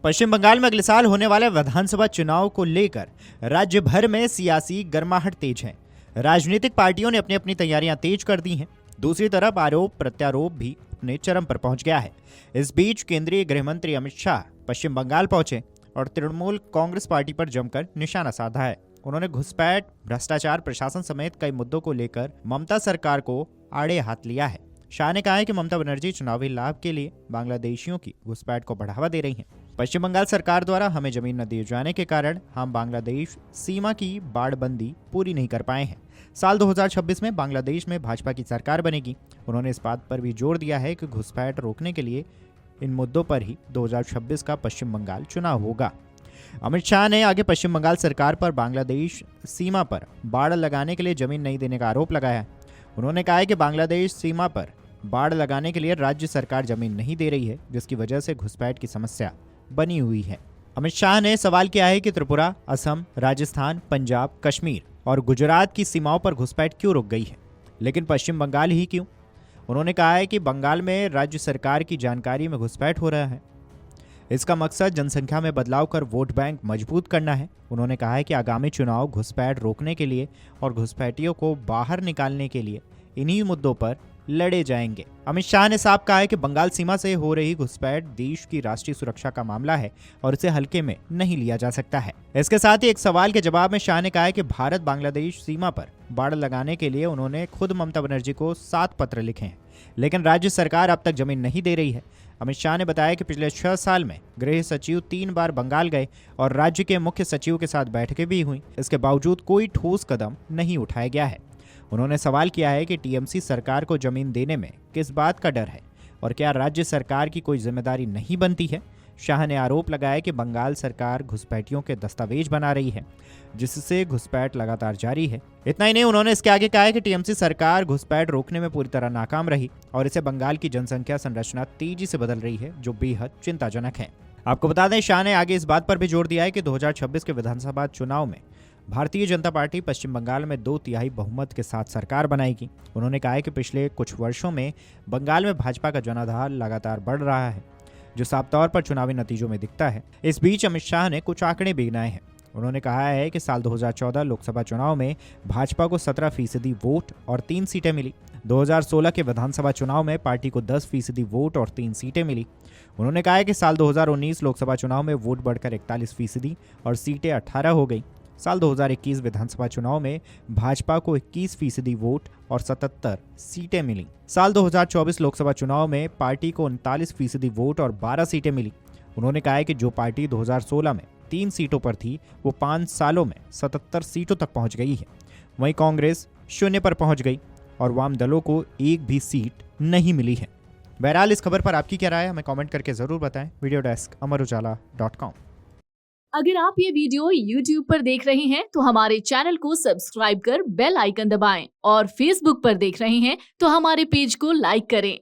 पश्चिम बंगाल में अगले साल होने वाले विधानसभा चुनाव को लेकर राज्य भर में सियासी गर्माहट तेज है। राजनीतिक पार्टियों ने अपनी अपनी तैयारियां तेज कर दी हैं। दूसरी तरफ आरोप प्रत्यारोप भी अपने चरम पर पहुंच गया है। इस बीच केंद्रीय गृह मंत्री अमित शाह पश्चिम बंगाल पहुंचे और तृणमूल कांग्रेस पार्टी पर जमकर निशाना साधा है। उन्होंने घुसपैठ, भ्रष्टाचार, प्रशासन समेत कई मुद्दों को लेकर ममता सरकार को आड़े हाथ लिया है। शाह ने कहा है कि ममता बनर्जी चुनावी लाभ के लिए बांग्लादेशियों की घुसपैठ को बढ़ावा दे रही हैं। पश्चिम बंगाल सरकार द्वारा हमें जमीन न दिए जाने के कारण हम बांग्लादेश सीमा की बाड़बंदी पूरी नहीं कर पाए हैं। साल 2026 में बांग्लादेश में भाजपा की सरकार बनेगी। उन्होंने इस बात पर भी जोर दिया है कि घुसपैठ रोकने के लिए इन मुद्दों पर ही 2026 का पश्चिम बंगाल चुनाव होगा। अमित शाह ने आगे पश्चिम बंगाल सरकार पर बांग्लादेश सीमा पर बाड़ लगाने के लिए जमीन नहीं देने का आरोप लगाया। उन्होंने कहा है कि बांग्लादेश सीमा पर बाड़ लगाने के लिए राज्य सरकार जमीन नहीं दे रही है, जिसकी वजह से घुसपैठ की समस्या बनी हुई है। अमित शाह ने सवाल किया है कि त्रिपुरा, असम, राजस्थान, पंजाब, कश्मीर और गुजरात की सीमाओं पर घुसपैठ क्यों रुक गई है, लेकिन पश्चिम बंगाल ही क्यों। उन्होंने कहा है कि बंगाल में राज्य सरकार की जानकारी में घुसपैठ हो रहा है। इसका मकसद जनसंख्या में बदलाव कर वोट बैंक मजबूत करना है। उन्होंने कहा है कि आगामी चुनाव घुसपैठ रोकने के लिए और घुसपैठियों को बाहर निकालने के लिए इन्हीं मुद्दों पर लड़े जाएंगे। अमित शाह ने साफ कहा है कि बंगाल सीमा से हो रही घुसपैठ देश की राष्ट्रीय सुरक्षा का मामला है और इसे हल्के में नहीं लिया जा सकता है। इसके साथ ही एक सवाल के जवाब में शाह ने कहा है कि भारत बांग्लादेश सीमा पर बाड़ लगाने के लिए उन्होंने खुद ममता बनर्जी को 7 पत्र लिखे हैं, लेकिन राज्य सरकार अब तक जमीन नहीं दे रही है। अमित शाह ने बताया कि पिछले 6 साल में गृह सचिव 3 बार बंगाल गए और राज्य के मुख्य सचिव के साथ बैठकें भी हुई। इसके बावजूद कोई ठोस कदम नहीं उठाया गया है। उन्होंने सवाल किया है कि टीएमसी सरकार को जमीन देने में किस बात का डर है और क्या राज्य सरकार की कोई जिम्मेदारी नहीं बनती है। शाह ने आरोप लगाया कि बंगाल सरकार घुसपैठियों के दस्तावेज बना रही है, जिससे घुसपैठ लगातार जारी है। इतना ही नहीं, उन्होंने इसके आगे कहा है कि टीएमसी सरकार घुसपैठ रोकने में पूरी तरह नाकाम रही और इसे बंगाल की जनसंख्या संरचना तेजी से बदल रही है, जो बेहद चिंताजनक है। आपको बता दें, शाह ने आगे इस बात पर भी जोर दिया है कि 2026 के विधानसभा चुनाव में भारतीय जनता पार्टी पश्चिम बंगाल में 2/3 बहुमत के साथ सरकार बनाएगी। उन्होंने कहा है कि पिछले कुछ वर्षों में बंगाल में भाजपा का जनाधार लगातार बढ़ रहा है, जो साफ तौर पर चुनावी नतीजों में दिखता है। इस बीच अमित शाह ने कुछ आंकड़े भी गिनाए हैं। उन्होंने कहा है कि साल 2014 लोकसभा चुनाव में भाजपा को 17% वोट और 3 सीटें मिली। 2016 के विधानसभा चुनाव में पार्टी को 10% वोट और 3 सीटें मिली। उन्होंने कहा है कि साल 2019 लोकसभा चुनाव में वोट बढ़कर 41% और सीटें 18 हो गई। साल 2021 विधानसभा चुनाव में भाजपा को 21% वोट और 77 सीटें मिली। साल 2024 लोकसभा चुनाव में पार्टी को 39% वोट और 12 सीटें मिली। उन्होंने कहा है कि जो पार्टी 2016 में 3 सीटों पर थी, वो 5 सालों में 77 सीटों तक पहुंच गई है। वहीं कांग्रेस 0 पर पहुंच गई और वाम दलों को एक भी सीट नहीं मिली है। बहरहाल इस खबर पर आपकी क्या राय है, हमें कमेंट करके जरूर बताएं। Video desk amarujala.com। अगर आप ये वीडियो YouTube पर देख रहे हैं तो हमारे चैनल को सब्सक्राइब कर बेल आइकन दबाएं और Facebook पर देख रहे हैं तो हमारे पेज को लाइक करें।